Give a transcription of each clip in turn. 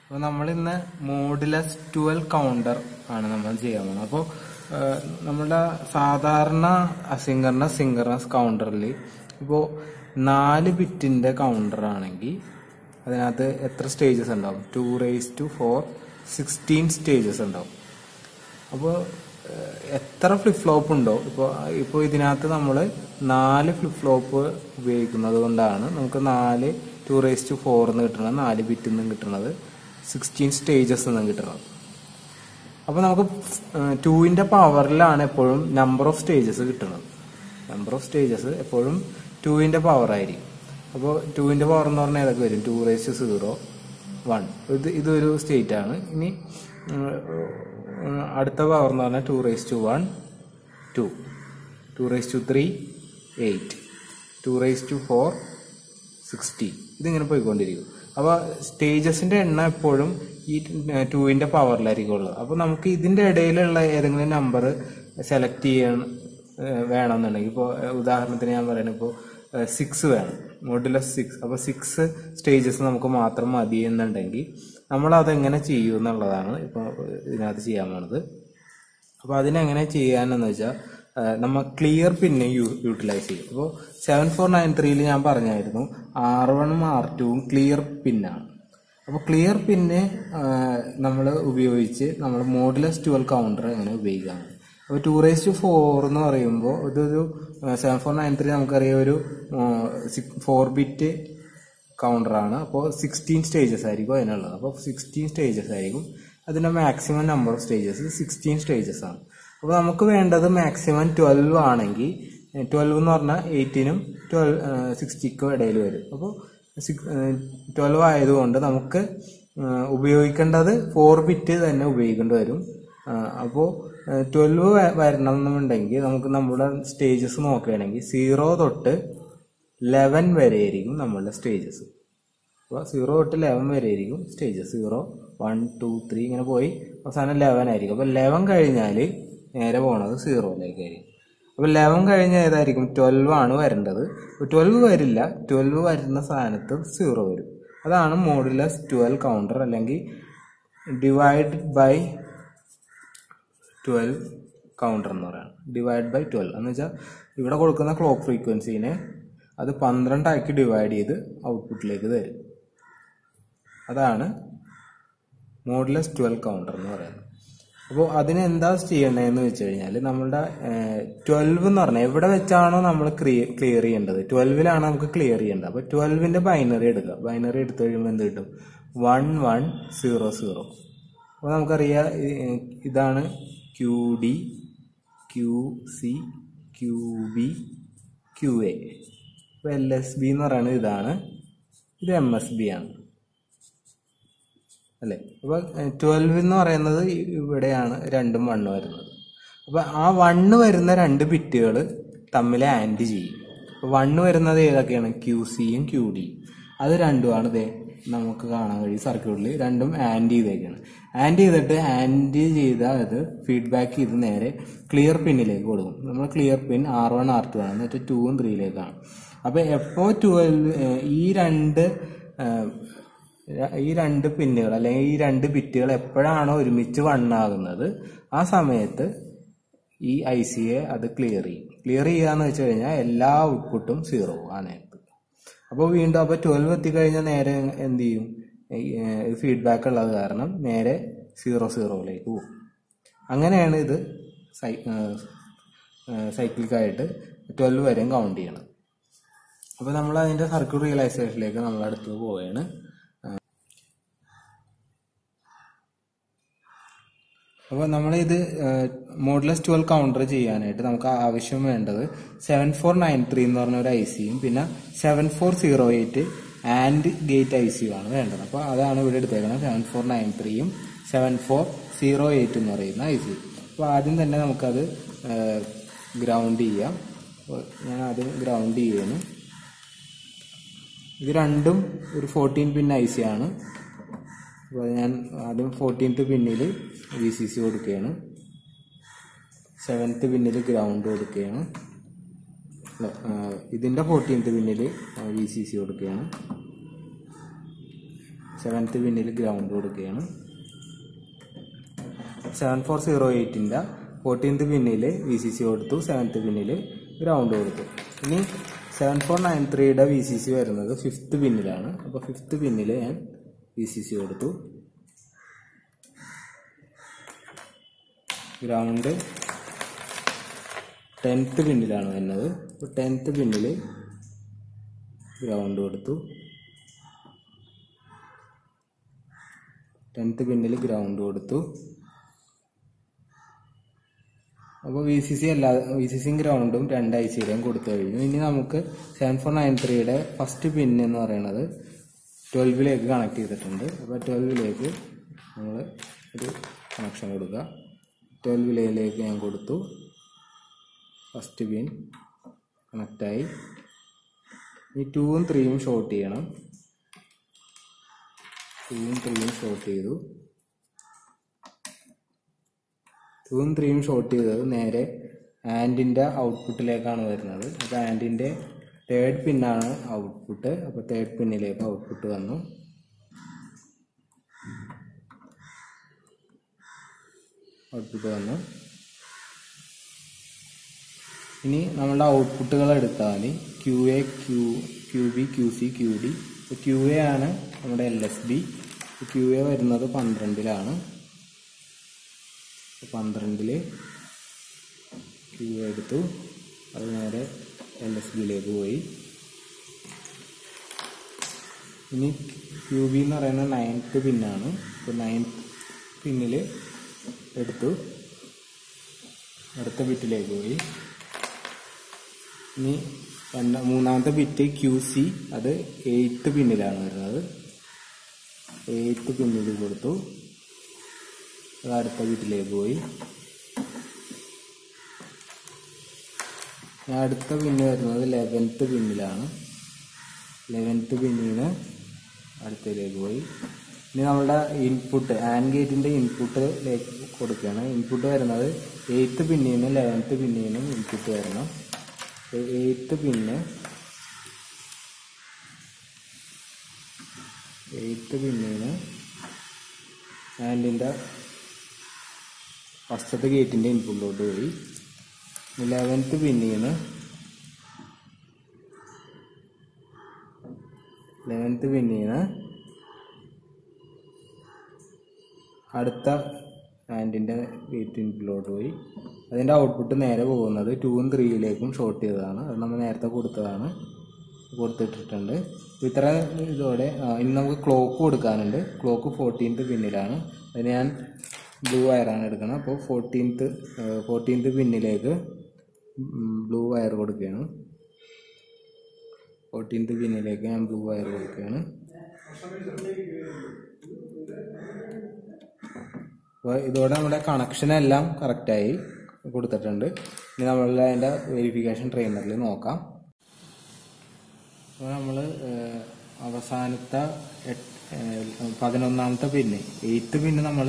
അപ്പോൾ നമ്മളിന്ന് modulus 12 counter ആണ് നമ്മൾ ചെയ്യാൻ പോകുന്നത്. അപ്പോൾ നമ്മുടെ സാധാരണ അസിൻക്രണസ് സിൻക്രണസ് കൗണ്ടറിൽ ഇപ്പോൾ 4 ബിറ്റിൻ്റെ കൗണ്ടർ ആണെങ്കിൽ അതിനകത്ത് എത്ര സ്റ്റേജസ് ഉണ്ടാവും? 2⁴ 16 സ്റ്റേജസ് ഉണ്ടാവും. അപ്പോൾ എത്ര ഫ്ലിപ്പ് ഫ്ലോപ്പ് ഉണ്ടോ, ഇപ്പോൾ ഇതിനകത്ത് നമ്മൾ 4 ഫ്ലിപ്പ് ഫ്ലോപ്പ് ഉപയോഗിക്കുന്നത് കൊണ്ടാണ് നമുക്ക് 2⁴ എന്ന് കിട്ടുന്നത്, 4 ബിറ്റിൽ നിന്നും കിട്ടുന്നത്, 16 സ്റ്റേജസ് നിന്നും കിട്ടുന്നത്. അപ്പോൾ നമുക്ക് 2ന്റെ പവറിലാണ് എപ്പോഴും നമ്പർ ഓഫ് സ്റ്റേജസ് കിട്ടുന്നത്. നമ്പർ ഓഫ് സ്റ്റേജസ് എപ്പോഴും 2ന്റെ പവർ ആയിരിക്കും. അപ്പോൾ 2ന്റെ പവർ എന്ന് പറഞ്ഞാൽ ഏതൊക്കെ വരും? 2⁻⁴ 1 ഇതൊരു സ്റ്റേറ്റ് ആണ്. ഇനി അടുത്ത പവർ എന്ന് പറഞ്ഞാൽ 2⁻⁴ 2, 2⁻3 8, 2⁻4 16. ഇതിങ്ങനെ പോയിക്കൊണ്ടിരിക്കും. അപ്പോൾ സ്റ്റേജസിന്റെ എണ്ണം എപ്പോഴും ഈ 2ന്റെ പവറിലായിരിക്കും ഉള്ളത്. അപ്പോൾ നമുക്ക് ഇതിന്റെ ഇടയിലുള്ള ഏതെങ്കിലും നമ്പർ സെലക്ട് വേണമെന്നുണ്ടെങ്കിൽ, ഇപ്പോൾ ഉദാഹരണത്തിന് ഞാൻ പറയുന്നത്, ഇപ്പോൾ 6 വേണം, മോഡുലസ് 6. അപ്പോൾ 6 സ്റ്റേജസ് നമുക്ക് മാത്രം മതി എന്നുണ്ടെങ്കിൽ നമ്മൾ അതെങ്ങനെ ചെയ്യും എന്നുള്ളതാണ് ഇപ്പോൾ ഇതിനകത്ത് ചെയ്യാൻ പോണത്. അപ്പോൾ അതിനെങ്ങനെ ചെയ്യാനെന്ന് വെച്ചാൽ നമ്മൾ ക്ലിയർ പിന്നെ യൂട്ടിലൈസ് ചെയ്യും. അപ്പോൾ 7493 ഞാൻ പറഞ്ഞായിരുന്നു R1ഉം R2ഉം ക്ലിയർ പിന്നാണ്. അപ്പോൾ ക്ലിയർ പിന്നെ നമ്മൾ ഉപയോഗിച്ച് നമ്മൾ മോഡുലസ് 12 കൗണ്ടർ എങ്ങനെ ഉപയോഗിക്കാം. അപ്പോൾ 2⁴ എന്ന് പറയുമ്പോൾ ഇതൊരു 7493 നമുക്കറിയാം ഒരു 4 ബിറ്റ് കൗണ്ടറാണ്. അപ്പോൾ 16 സ്റ്റേജസ് ആയിരിക്കും അതിനുള്ളത്. അപ്പോൾ 16 സ്റ്റേജസ് ആയിരിക്കും. അതിൻ്റെ maximum number of stages 16 stages ആണ്. അപ്പോൾ നമുക്ക് വേണ്ടത് മാക്സിമം 12 ആണെങ്കിൽ, 12 എന്ന് പറഞ്ഞാൽ 8നും 60ക്കും ഇടയിൽ വരും. അപ്പോൾ 12 ആയതുകൊണ്ട് നമുക്ക് ഉപയോഗിക്കേണ്ടത് 4 ബിറ്റ് തന്നെ ഉപയോഗിക്കേണ്ടി വരും. അപ്പോൾ 12 വരണമെന്നുണ്ടെങ്കിൽ നമുക്ക് നമ്മുടെ സ്റ്റേജസ് നോക്കുകയാണെങ്കിൽ 0 തൊട്ട് 11 വരെ ആയിരിക്കും നമ്മളുടെ സ്റ്റേജസ്. അപ്പോൾ 0 തൊട്ട് 11 വരെ ആയിരിക്കും സ്റ്റേജസ്. 0 1 2 3 ഇങ്ങനെ പോയി അവസാനം 11 ആയിരിക്കും. അപ്പോൾ 11 കഴിഞ്ഞാൽ നേരെ പോണത് 0യിലേക്കായിരിക്കും. അപ്പോൾ 11 കഴിഞ്ഞാൽ ഏതായിരിക്കും? 12 ആണ് വരേണ്ടത്. അപ്പോൾ 12 വരില്ല. 12 വരുന്ന സ്ഥാനത്ത് 0 വരും. അതാണ് മോഡുലസ് 12 കൗണ്ടർ, അല്ലെങ്കിൽ ഡിവൈഡ് ബൈ 12 കൗണ്ടർ എന്ന് പറയുന്നത്. ഡിവൈഡ് ബൈ 12 എന്ന് വെച്ചാൽ ഇവിടെ കൊടുക്കുന്ന ക്ലോക്ക് ഫ്രീക്വൻസീനെ അത് 12 ആക്കി ഡിവൈഡ് ചെയ്ത് ഔട്ട്പുട്ടിലേക്ക് തരും. അതാണ് മോഡുലസ് 12 കൗണ്ടർ എന്ന് പറയുന്നത്. അപ്പോൾ അതിന് എന്താ ചെയ്യണതെന്ന് വെച്ച് കഴിഞ്ഞാൽ, നമ്മളുടെ 12 എന്ന് പറഞ്ഞാൽ എവിടെ വെച്ചാണോ നമ്മൾ ക്ലിയർ ചെയ്യേണ്ടത്, 12ലാണ് നമുക്ക് ക്ലിയർ ചെയ്യേണ്ടത്. അപ്പോൾ 12ന്റെ ബൈനറി എടുക്കുക. ബൈനറി എടുത്തു കഴിയുമ്പോൾ എന്ത് കിട്ടും? 1 1 0 0. അപ്പോൾ നമുക്കറിയാം ഇതാണ് QD QC QB QA. അപ്പോൾ LSB എന്ന് പറയുന്നത് ഇതാണ്, ഇത് MSB ആണ് അല്ലേ. അപ്പോൾ 12 എന്ന് പറയുന്നത് ഇവിടെയാണ് 2ഉം 1 വരുന്നത്. അപ്പോൾ ആ 1 വരുന്ന 2 ബിറ്റുകൾ തമ്മിൽ ആൻഡ് ചെയ്യും. അപ്പോൾ 1 വരുന്നത് ഏതൊക്കെയാണ്? QCയും QDയും. അത് രണ്ടുമാണ് ഇതേ നമുക്ക് കാണാൻ കഴിയും സർക്യൂട്ടിൽ. രണ്ടും ആൻഡ് ചെയ്തേക്കാണ്. ആൻഡ് ചെയ്തിട്ട് ആൻഡ് ചെയ്ത ഇത് ഫീഡ്ബാക്ക് ചെയ്ത് നേരെ ക്ലിയർ പിന്നിലേക്ക് കൊടുക്കും. നമ്മൾ ക്ലിയർ പിൻ R1 R2 ആണ്, എന്നിട്ട് 2ഉം 3യിലേക്കാണ്. അപ്പോൾ എപ്പോൾ 12 ഈ രണ്ട് പിന്നുകൾ അല്ലെങ്കിൽ ഈ 2 ബിറ്റുകൾ എപ്പോഴാണോ ഒരുമിച്ച് 1 ആകുന്നത്, ആ സമയത്ത് ഈ ICയെ അത് ക്ലിയർ ചെയ്യും. ക്ലിയർ ചെയ്യാന്ന് വെച്ച് കഴിഞ്ഞാൽ എല്ലാ ഔട്ട്പുട്ടും 0 ആ നേരത്ത്. അപ്പോൾ വീണ്ടും അപ്പോൾ 12 എത്തിക്കഴിഞ്ഞാൽ നേരെ എന്ത് ചെയ്യും? ഫീഡ്ബാക്ക് ഉള്ളത് കാരണം നേരെ 0 0യിലേക്ക് പോകും. അങ്ങനെയാണ് ഇത് സൈക്ലിക്കായിട്ട് 12 വരെയും കൗണ്ട് ചെയ്യണം. അപ്പോൾ നമ്മൾ അതിൻ്റെ സർക്യൂട്ട് റിയലൈസേഷനിലേക്ക് നമ്മൾ അടുത്ത് പോവുകയാണ്. അപ്പോൾ നമ്മളിത് മോഡുലസ് 12 കൗണ്ടർ ചെയ്യാനായിട്ട് നമുക്ക് ആവശ്യം വേണ്ടത് 7493 എന്ന് പറഞ്ഞ ഒരു ICയും പിന്നെ 7408 ആൻഡ് ഗേറ്റ് ICയുമാണ് വേണ്ടത്. അപ്പോൾ അതാണ് ഇവിടെ എടുത്തേക്കുന്നത്. 7493യും 7408 എന്ന് പറയുന്ന IC. അപ്പോൾ ആദ്യം തന്നെ നമുക്കത് ഗ്രൗണ്ട് ചെയ്യാം. ഞാൻ ആദ്യം ഗ്രൗണ്ട് ചെയ്യുന്നു. ഇത് രണ്ടും ഒരു 14 പിൻ IC ആണ്. അപ്പോൾ ഞാൻ ആദ്യം 14th പിന്നിൽ VCC കൊടുക്കുകയാണ്, 7th പിന്നിൽ ഗ്രൗണ്ട് കൊടുക്കുകയാണ്, ഇതിൻ്റെ 14th പിന്നിൽ VCC കൊടുക്കുകയാണ്, 7th പിന്നിൽ ഗ്രൗണ്ട് കൊടുക്കുകയാണ്. 7408ൻ്റെ 14th പിന്നിൽ VCC കൊടുത്തു, 7th പിന്നിൽ ഗ്രൗണ്ട് കൊടുത്തു. ഇനി 7493യുടെ VCC വരുന്നത് 5th പിന്നിലാണ്. അപ്പോൾ 5th പിന്നിൽ ഞാൻ VCC കൊടുത്തു. ഗ്രൗണ്ട് 10th പിന്നിലാണ് വരുന്നത്. അപ്പോൾ 10th പിന്നിൽ ഗ്രൗണ്ട് കൊടുത്തു. 10th പിന്നിൽ ഗ്രൗണ്ട് കൊടുത്തു. അപ്പോൾ VCCയും ഗ്രൗണ്ടും 2 ICയുടെയും കൊടുത്തു കഴിഞ്ഞു. ഇനി നമുക്ക് 7493യുടെ ഫസ്റ്റ് പിൻ എന്ന് പറയുന്നത് 12ലേക്ക് കണക്ട് ചെയ്തിട്ടുണ്ട്. അപ്പോൾ 12ലേക്ക് നമ്മൾ ഒരു കണക്ഷൻ കൊടുക്കുക. 12ലേക്ക് ഞാൻ കൊടുത്തു. ഫസ്റ്റ് പിൻ കണക്റ്റായി. ഈ 2ഉം 3ഉം ഷോർട്ട് ചെയ്യണം. 2ഉം 3ഉം ഷോർട്ട് ചെയ്തു. 2ഉം 3ഉം ഷോർട്ട് ചെയ്തത് നേരെ ആൻഡിൻ്റെ ഔട്ട്പുട്ടിലേക്കാണ് വരുന്നത്. അപ്പോൾ ആൻഡിൻ്റെ 3rd പിന്നാണ് ഔട്ട്പുട്ട്. അപ്പോൾ 3rd പിന്നിലേക്ക് ഔട്ട്പുട്ട് വന്നു. ഇനി നമ്മളുടെ ഔട്ട്പുട്ടുകൾ എടുത്താൽ QA, QB, QC, QD. QA ആണ് നമ്മുടെ LSB. QA വരുന്നത് 12ലാണ്. 12ൽ QA എടുത്തു. അത് നേരെ LSBയിലേക്ക് പോയി. ഇനി QB എന്ന് പറയുന്നത് 9th പിന്നാണ്. അപ്പോൾ 9th പിന്നിൽ എടുത്തു, അടുത്ത ബിറ്റിലേക്ക് പോയി. ഇനി മൂന്നാമത്തെ ബിറ്റ് QC, അത് 8th പിന്നിലാണ് വരുന്നത്. 8th പിന്നിൽ കൊടുത്തു, അത് അടുത്ത ബിറ്റിലേക്ക് പോയി. അടുത്ത പിന്ന് വരുന്നത് 11th പിന്നിലാണ്. 11th പിന്നിന് അടുത്തതിലേക്ക് പോയി. ഇനി നമ്മളുടെ ഇൻപുട്ട് ആൻഡ് ഗേറ്റിൻ്റെ ഇൻപുട്ടിലേക്ക് കൊടുക്കുകയാണ്. ഇൻപുട്ട് വരുന്നത് 8th പിന്നിനും 11th പിന്നിനും ഇൻപുട്ട് വരണം. 8th പിന്നിന് ആൻഡിൻ്റെ ഫസ്റ്റത്തെ ഗേറ്റിൻ്റെ ഇൻപുട്ടിലോട്ട് പോയി. 11th പിന്നിന് അടുത്ത ആൻഡിൻ്റെ ഗേറ്റ് ഇൻപുട്ടിലോട്ട് പോയി. അതിൻ്റെ ഔട്ട്പുട്ട് നേരെ പോകുന്നത് 2ഉം 3യിലേക്കും ഷോർട്ട് ചെയ്തതാണ്. അത് നമ്മൾ നേരത്തെ കൊടുത്തിട്ടുണ്ട്. ഇത്ര ഇതോടെ ഇനി നമുക്ക് ക്ലോക്ക് കൊടുക്കാനുണ്ട്. ക്ലോക്ക് 14th പിന്നിലാണ്. അതിന് ഞാൻ ബ്ലൂ വയറാണ് എടുക്കുന്നത്. അപ്പോൾ 14th പിന്നിലേക്ക് ബ്ലൂ വയർ കൊടുക്കുകയാണ്. 14th പിന്നിലേക്ക് ഞാൻ ബ്ലൂ വയർ കൊടുക്കുകയാണ്. അപ്പോൾ ഇതോടെ നമ്മുടെ കണക്ഷൻ എല്ലാം കറക്റ്റായി കൊടുത്തിട്ടുണ്ട്. ഇനി നമ്മളുടെ അതിൻ്റെ വെരിഫിക്കേഷൻ ട്രെയിനറിൽ നോക്കാം. അപ്പോൾ നമ്മൾ അവസാനത്തെ 11ാമത്തെ പിന്ന് 8th പിന്ന് നമ്മൾ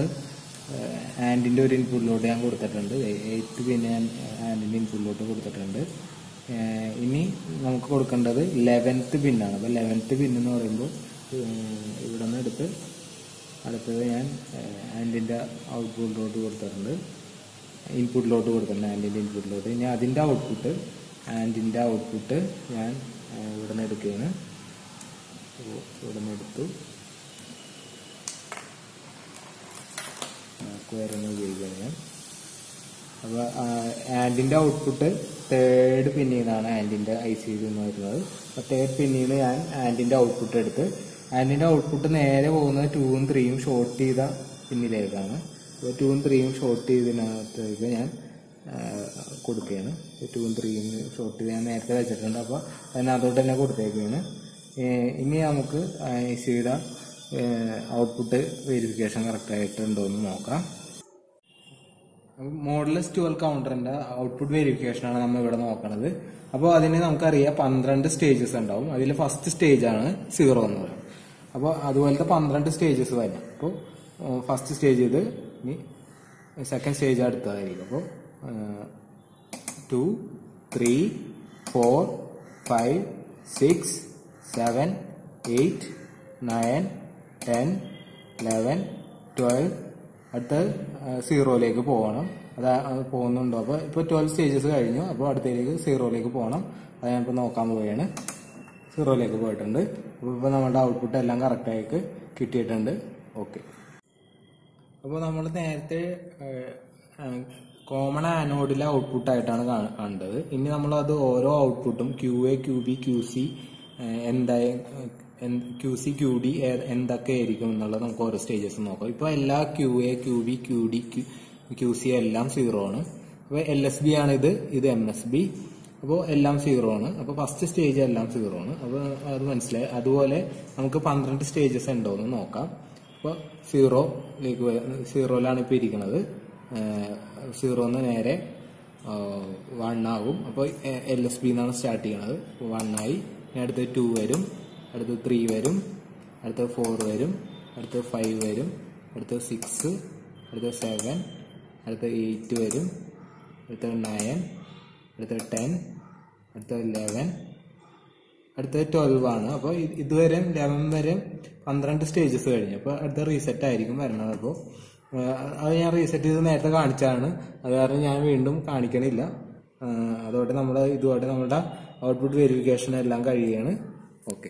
ആൻഡിൻ്റെ ഒരു ഇൻപുട്ടിലോട്ട് ഞാൻ കൊടുത്തിട്ടുണ്ട്. 8th പിന്ന് ഞാൻ ആൻഡിൻ്റെ ഇൻപുട്ടിലോട്ട് കൊടുത്തിട്ടുണ്ട്. ഇനി നമുക്ക് കൊടുക്കേണ്ടത് 11th പിന്നാണ്. അപ്പോൾ 11th പിന്ന് എന്ന് പറയുമ്പോൾ ഇവിടെ നിന്ന് എടുത്ത് അടുത്തത് ഞാൻ ആൻഡിൻ്റെ ഔട്ട്പുട്ടിലോട്ട് കൊടുത്തിട്ടുണ്ട്. ഇൻപുട്ടിലോട്ട് കൊടുത്തിട്ടുണ്ട്, ആൻഡിൻ്റെ ഇൻപുട്ടിലോട്ട്. ഇനി അതിൻ്റെ ആൻഡിൻ്റെ ഔട്ട്പുട്ട് ഞാൻ ഇവിടെ നിന്ന് എടുക്കുകയാണ്. ഇവിടെ നിന്ന് എടുത്തു വയറിന് ഉപയോഗിക്കുകയാണ് ഞാൻ. അപ്പോൾ ആൻഡിൻ്റെ ഔട്ട്പുട്ട് 3rd പിന്നിൽ നിന്നാണ് ആൻഡിൻ്റെ ICയിൽ നിന്ന് വരുന്നത്. അപ്പോൾ 3rd പിന്നിൽ നിന്ന് ഞാൻ ആൻഡിൻ്റെ ഔട്ട്പുട്ട് എടുത്ത് ആൻഡിൻ്റെ ഔട്ട്പുട്ട് നേരെ പോകുന്നത് 2ഉം 3ഉം ഷോർട്ട് ചെയ്ത പിന്നിലേക്കാണ്. അപ്പോൾ 2ഉം 3ഉം ഷോർട്ട് ചെയ്തതിനകത്തേക്ക് ഞാൻ കൊടുക്കുകയാണ്. 2ഉം 3ഉം ഷോർട്ട് ചെയ്ത് ഞാൻ നേരത്തെ വെച്ചിട്ടുണ്ട്. അപ്പോൾ അതിനകത്തോട്ട് തന്നെ കൊടുത്തേക്കാണ്. ഇനി നമുക്ക് ICയുടെ ഔട്ട്പുട്ട് വെരിഫിക്കേഷൻ കറക്റ്റായിട്ടുണ്ടോ എന്ന് നോക്കാം. മോഡലസ് 12 കൗണ്ടറിൻ്റെ ഔട്ട്പുട്ട് വെരിഫിക്കേഷനാണ് നമ്മൾ ഇവിടെ നോക്കുന്നത്. അപ്പോൾ അതിന് നമുക്കറിയാം 12 സ്റ്റേജസ് ഉണ്ടാവും. അതിൽ ഫസ്റ്റ് സ്റ്റേജാണ് 0 എന്ന് പറയുന്നത്. അപ്പോൾ അതുപോലത്തെ 12 സ്റ്റേജസ് വരും. അപ്പോൾ ഫസ്റ്റ് സ്റ്റേജ് ഇത്, ഇനി സെക്കൻഡ് സ്റ്റേജ് അടുത്തതായിരിക്കും. അപ്പോൾ 2, 3, 4, 5, 6, 7, 8, 9, 10, 11, 12. അടുത്ത 0ലേക്ക് പോകണം. അത് പോകുന്നുണ്ടോ? അപ്പോൾ ഇപ്പോൾ 12 സ്റ്റേജസ് കഴിഞ്ഞു. അപ്പോൾ അടുത്തേക്ക് 0ലേക്ക് പോകണം. അത് ഞാനിപ്പോൾ നോക്കാൻ പോവുകയാണ്. 0ലേക്ക് പോയിട്ടുണ്ട്. അപ്പോൾ ഇപ്പോൾ നമ്മുടെ ഔട്ട്പുട്ട് എല്ലാം കറക്റ്റായിട്ട് കിട്ടിയിട്ടുണ്ട്. ഓക്കെ. അപ്പോൾ നമ്മൾ നേരത്തെ കോമൺ ആനോഡിലെ ഔട്ട്പുട്ടായിട്ടാണ് കണ്ടത്. ഇനി നമ്മളത് ഓരോ ഔട്ട്പുട്ടും QA, QB, QC QC, QD എന്തൊക്കെ ആയിരിക്കും എന്നുള്ളത് നമുക്ക് ഓരോ സ്റ്റേജസ് നോക്കാം. ഇപ്പോൾ എല്ലാ QA, QB, QD, QC എല്ലാം 0 ആണ്. അപ്പോൾ LSB ആണ് ഇത് MSB. അപ്പോൾ എല്ലാം 0 ആണ്. അപ്പോൾ ഫസ്റ്റ് സ്റ്റേജ് എല്ലാം 0 ആണ്. അപ്പോൾ അത് മനസ്സിലായി. അതുപോലെ നമുക്ക് 12 സ്റ്റേജസ് ഉണ്ടോ എന്ന് നോക്കാം. അപ്പോൾ 0ലാണ് ഇപ്പോൾ ഇരിക്കുന്നത്. 0 നേരെ 1 ആകും. അപ്പോൾ LSB എന്നാണ് സ്റ്റാർട്ട് ചെയ്യണത്. 1 ആയി. ഇനി അടുത്ത് 2 വരും, അടുത്ത് 3 വരും, അടുത്ത് 4 വരും, അടുത്ത് 5 വരും, അടുത്ത് 6, അടുത്ത് 7, അടുത്ത് 8 വരും, അടുത്ത് 9, അടുത്ത് 10, അടുത്ത 11, അടുത്ത 12 ആണ്. അപ്പോൾ ഇതുവരെ 11 വരെ 12 സ്റ്റേജസ് കഴിഞ്ഞു. അപ്പോൾ അടുത്ത റീസെറ്റ് ആയിരിക്കും വരുന്നത്. അപ്പോൾ അത് ഞാൻ റീസെറ്റ് ചെയ്ത് നേരത്തെ കാണിച്ചാണ്. അത് കാരണം ഞാൻ വീണ്ടും കാണിക്കണില്ല. അതോടെ ഇതുപോലെ നമ്മുടെ ഔട്ട്പുട്ട് വെരിഫിക്കേഷൻ എല്ലാം കഴിയുകയാണ്. ഓക്കെ.